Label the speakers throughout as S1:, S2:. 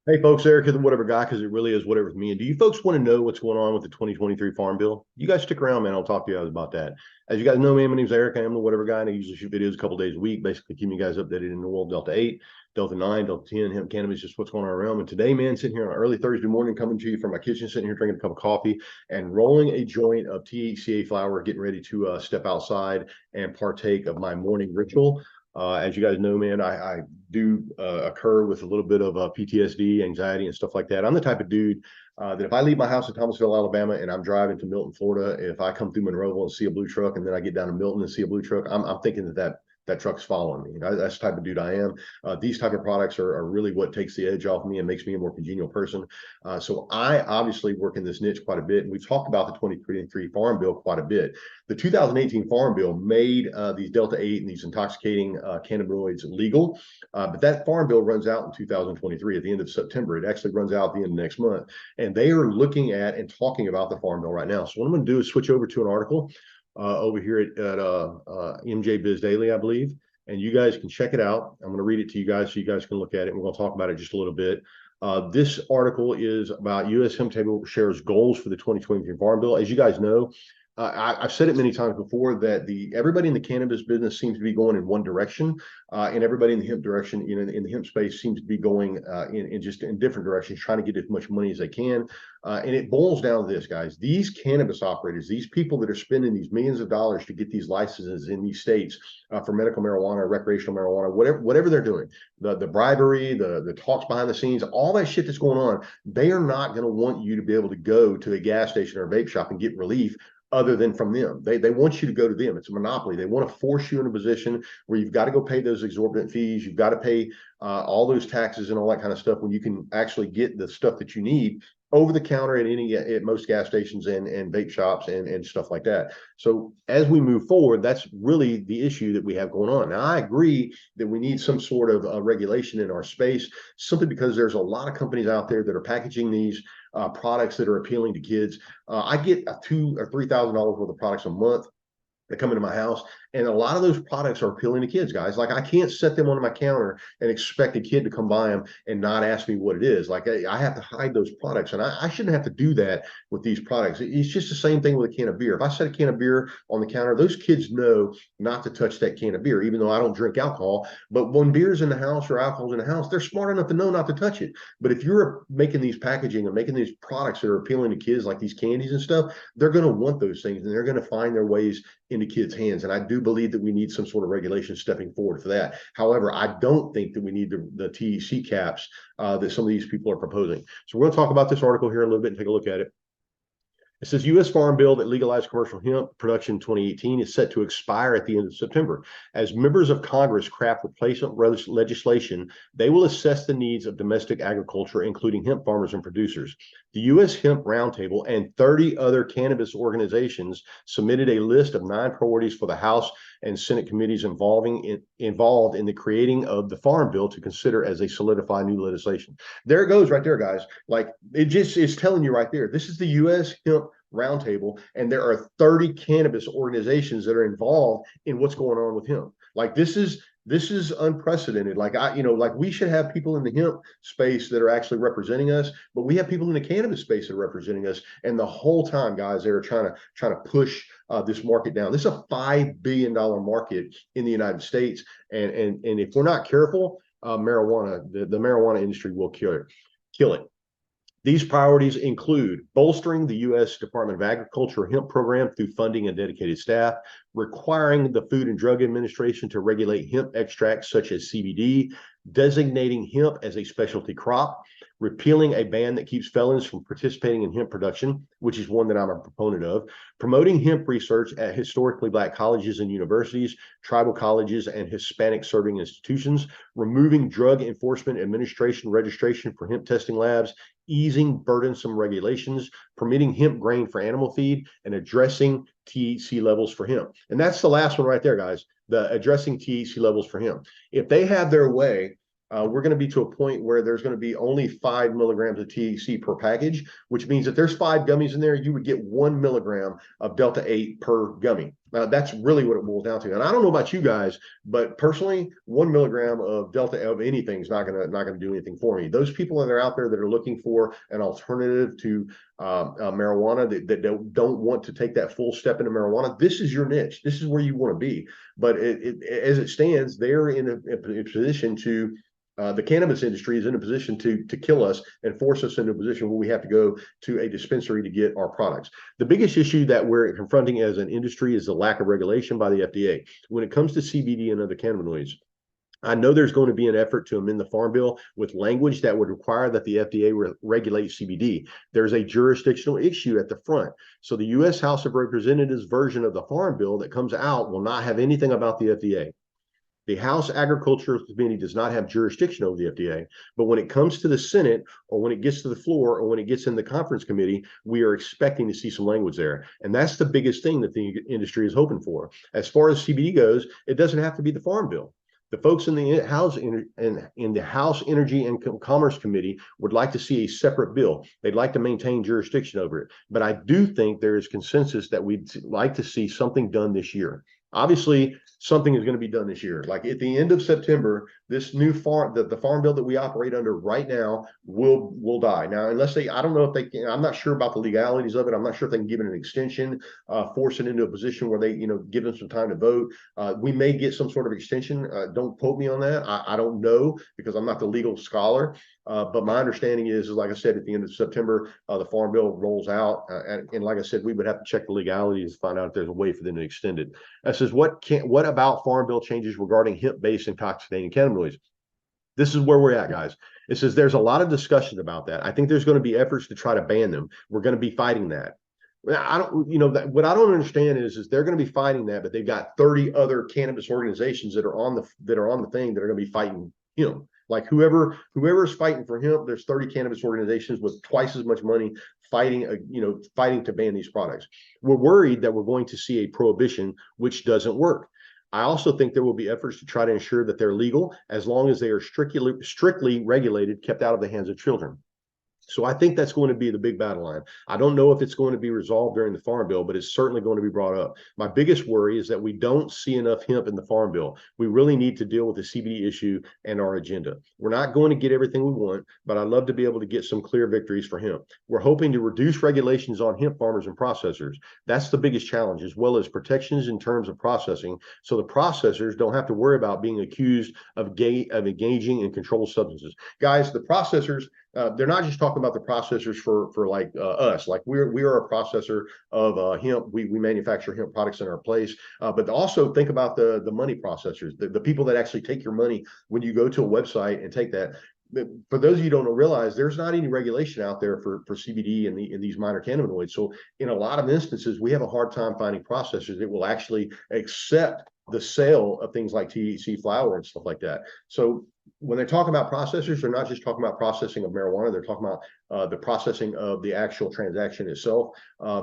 S1: Hey folks, Eric here, the Whatever Guy, because it really is whatever with me. And do you folks want to know what's going on with the 2023 Farm Bill? You guys stick around, man. I'll talk to you guys about that. As you guys know, man, my name's Eric. I am the Whatever Guy, and I usually shoot videos a couple days a week, basically keeping you guys updated in the world Delta 8, Delta 9, Delta 10, hemp cannabis, just what's going on around. And today, man, sitting here on early Thursday morning, coming to you from my kitchen, sitting here drinking a cup of coffee and rolling a joint of THC-A flower, getting ready to step outside and partake of my morning ritual. As you guys know, man, I do occur with a little bit of PTSD, anxiety, and stuff like that. I'm the type of dude that if I leave my house in Thomasville, Alabama, and I'm driving to Milton, Florida, if I come through Monroeville and see a blue truck, and then I get down to Milton and see a blue truck, I'm thinking that truck's following me. That's the type of dude I am. These type of products are really what takes the edge off me and makes me a more congenial person. So I obviously work in this niche quite a bit, and we've talked about the 2023 Farm Bill quite a bit. The 2018 Farm Bill made these Delta 8 and these intoxicating cannabinoids legal, but that Farm Bill runs out in 2023 at the end of September. It actually runs out at the end of next month, and they are looking at and talking about the Farm Bill right now. So what I'm going to do is switch over to an article over here at MJ Biz Daily, I believe. And you guys can check it out. I'm going to read it to you guys so you guys can look at it. We're going to talk about it just a little bit. This article is about U.S. Hemp Table shares goals for the 2023 Farm Bill. As you guys know, I've said it many times before that everybody in the cannabis business seems to be going in one direction, and everybody in the hemp direction, in the hemp space, seems to be going in just in different directions, trying to get as much money as they can. And it boils down to this, guys: these cannabis operators, these people that are spending these millions of dollars to get these licenses in these states for medical marijuana, recreational marijuana, whatever they're doing, the bribery, the talks behind the scenes, all that shit that's going on, they are not going to want you to be able to go to a gas station or a vape shop and get relief other than from them. They want you to go to them. It's a monopoly. They want to force you in a position where you've got to go pay those exorbitant fees. You've got to pay all those taxes and all that kind of stuff when you can actually get the stuff that you need over the counter at most gas stations and vape shops and stuff like that. So as we move forward, that's really the issue that we have going on. Now, I agree that we need some sort of regulation in our space, simply because there's a lot of companies out there that are packaging these products that are appealing to kids. I get $2,000 or $3,000 worth of products a month that come into my house, and a lot of those products are appealing to kids, guys. Like, I can't set them on my counter and expect a kid to come buy them and not ask me what it is. Like, I have to hide those products, and I shouldn't have to do that with these products. It's just the same thing with a can of beer. If I set a can of beer on the counter, those kids know not to touch that can of beer, even though I don't drink alcohol. But when beer's in the house or alcohol's in the house, they're smart enough to know not to touch it. But if you're making these packaging and making these products that are appealing to kids, like these candies and stuff, they're going to want those things, and they're going to find their ways into kids' hands. And I do believe that we need some sort of regulation stepping forward for that. However, I don't think that we need the THC caps that some of these people are proposing. So we're going to talk about this article here in a little bit and take a look at it. It says U.S. Farm Bill that legalized commercial hemp production in 2018 is set to expire at the end of September. As members of Congress craft replacement legislation, they will assess the needs of domestic agriculture, including hemp farmers and producers. The U.S. Hemp Roundtable and 30 other cannabis organizations submitted a list of 9 priorities for the House and Senate committees involved in the creating of the Farm Bill to consider as they solidify new legislation. There it goes right there, guys. Like, it just is telling you right there. This is the U.S. Hemp Roundtable, and there are 30 cannabis organizations that are involved in what's going on with hemp. Like, this is unprecedented. Like, like, we should have people in the hemp space that are actually representing us, but we have people in the cannabis space that are representing us. And the whole time, guys, they're trying to push this market down. This is a $5 billion market in the United States, and if we're not careful, marijuana, the marijuana industry will kill it. These priorities include bolstering the U.S. Department of Agriculture hemp program through funding and dedicated staff, requiring the Food and Drug Administration to regulate hemp extracts such as CBD, designating hemp as a specialty crop, repealing a ban that keeps felons from participating in hemp production, which is one that I'm a proponent of, promoting hemp research at historically Black colleges and universities, tribal colleges, and Hispanic serving institutions, removing Drug Enforcement Administration registration for hemp testing labs, easing burdensome regulations, permitting hemp grain for animal feed, and addressing THC levels for hemp. And that's the last one right there, guys, the addressing THC levels for hemp. If they have their way, we're going to be to a point where there's going to be only 5 milligrams of THC per package, which means if there's 5 gummies in there, you would get 1 milligram of Delta 8 per gummy. That's really what it boils down to. And I don't know about you guys, but personally, 1 milligram of Delta of anything is not gonna do anything for me. Those people that are out there that are looking for an alternative to marijuana, that don't want to take that full step into marijuana, this is your niche. This is where you want to be. But as it stands, they're in a position to the cannabis industry is in a position to kill us and force us into a position where we have to go to a dispensary to get our products. The biggest issue that we're confronting as an industry is the lack of regulation by the FDA. When it comes to CBD and other cannabinoids, I know there's going to be an effort to amend the Farm Bill with language that would require that the FDA regulate CBD. There's a jurisdictional issue at the front. So the U.S. House of Representatives version of the Farm Bill that comes out will not have anything about the FDA. The House Agriculture Committee does not have jurisdiction over the FDA, but when it comes to the Senate or when it gets to the floor or when it gets in the conference committee, we are expecting to see some language there. And that's the biggest thing that the industry is hoping for. As far as CBD goes, it doesn't have to be the Farm Bill. The folks in the House Energy and Commerce Committee would like to see a separate bill. They'd like to maintain jurisdiction over it. But I do think there is consensus that we'd like to see something done this year. Obviously, something is going to be done this year. Like at the end of September, this new the farm bill that we operate under right now will die. Now, unless I don't know if they can, I'm not sure about the legalities of it. I'm not sure if they can give it an extension, force it into a position where they, give them some time to vote. We may get some sort of extension. Don't quote me on that. I don't know because I'm not the legal scholar. But my understanding is like I said, at the end of September, the farm bill rolls out. And like I said, we would have to check the legalities to find out if there's a way for them to extend it. That says, what about farm bill changes regarding hemp-based intoxicating cannabinoids? This is where we're at, guys. It says there's a lot of discussion about that. I think there's going to be efforts to try to ban them. We're going to be fighting that. I don't, what I don't understand is they're going to be fighting that, but they've got 30 other cannabis organizations that are on the thing that are going to be fighting him. Like whoever's fighting for hemp, there's 30 cannabis organizations with twice as much money fighting to ban these products. We're worried that we're going to see a prohibition, which doesn't work. I also think there will be efforts to try to ensure that they're legal as long as they are strictly regulated, kept out of the hands of children. So I think that's going to be the big battle line. I don't know if it's going to be resolved during the farm bill, but it's certainly going to be brought up. My biggest worry is that we don't see enough hemp in the farm bill. We really need to deal with the CBD issue and our agenda. We're not going to get everything we want, but I'd love to be able to get some clear victories for hemp. We're hoping to reduce regulations on hemp farmers and processors. That's the biggest challenge, as well as protections in terms of processing, so the processors don't have to worry about being accused of engaging in controlled substances. Guys, the processors, they're not just talking about the processors for like us. Like we are a processor of hemp. We manufacture hemp products in our place. But also think about the money processors, the people that actually take your money when you go to a website and take that. For those of you who don't realize, there's not any regulation out there for CBD and these minor cannabinoids. So in a lot of instances, we have a hard time finding processors that will actually accept the sale of things like THC flower and stuff like that. So when they talk about processors, they're not just talking about processing of marijuana. They're talking about the processing of the actual transaction itself,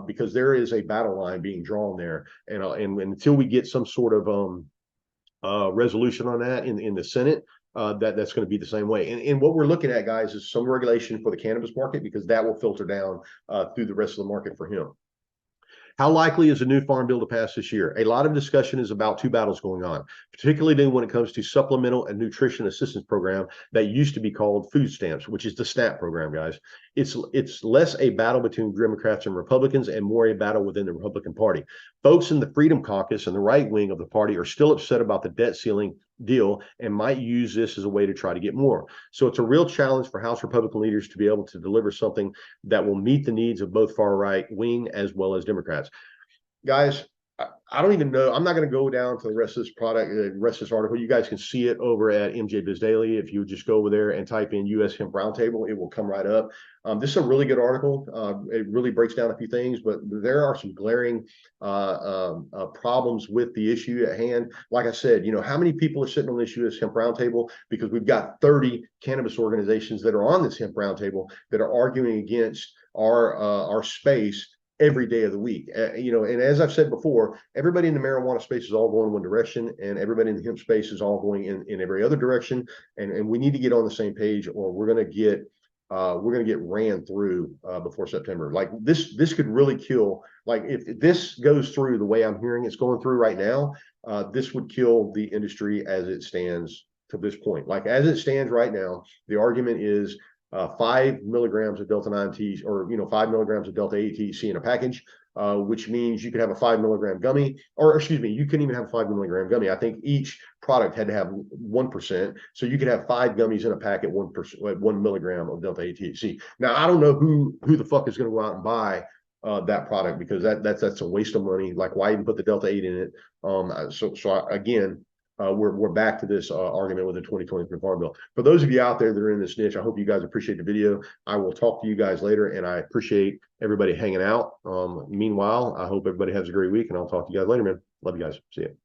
S1: because there is a battle line being drawn there. And until we get some sort of resolution on that in the Senate, that's going to be the same way. And what we're looking at, guys, is some regulation for the cannabis market, because that will filter down through the rest of the market for hemp. How likely is a new farm bill to pass this year? A lot of discussion is about two battles going on, particularly when it comes to supplemental and nutrition assistance program that used to be called food stamps, which is the SNAP program, guys. It's less a battle between Democrats and Republicans and more a battle within the Republican Party. Folks in the Freedom Caucus and the right wing of the party are still upset about the debt ceiling deal and might use this as a way to try to get more. So it's a real challenge for House Republican leaders to be able to deliver something that will meet the needs of both far right wing as well as Democrats. Guys, I don't even know. I'm not going to go down to the rest of this rest of this article. You guys can see it over at MJ Biz Daily. If you would just go over there and type in U.S. Hemp Roundtable, it will come right up. This is a really good article. It really breaks down a few things, but there are some glaring problems with the issue at hand. Like I said, how many people are sitting on this U.S. Hemp Roundtable? Because we've got 30 cannabis organizations that are on this Hemp Roundtable that are arguing against our space every day of the week. And as I've said before, everybody in the marijuana space is all going one direction, and everybody in the hemp space is all going in every other direction. And we need to get on the same page, or we're going to get ran through before September. Like this could really kill Like if this goes through the way I'm hearing it's going through right now, this would kill the industry as it stands to this point. Like as it stands right now, the argument is 5 milligrams of Delta 9 T, or 5 milligrams of Delta 8 THC in a package, which means you could have a 5 milligram gummy, or excuse me, you couldn't even have a 5 milligram gummy. I think each product had to have 1%. So you could have 5 gummies in a packet, 1%, 1 milligram of Delta 8 THC. Now, I don't know who the fuck is going to go out and buy that product, because that's a waste of money. Like, why even put the Delta 8 in it? Again, we're back to this argument with the 2023 Farm Bill. For those of you out there that are in this niche, I hope you guys appreciate the video. I will talk to you guys later, and I appreciate everybody hanging out. Meanwhile, I hope everybody has a great week, and I'll talk to you guys later, man. Love you guys. See you.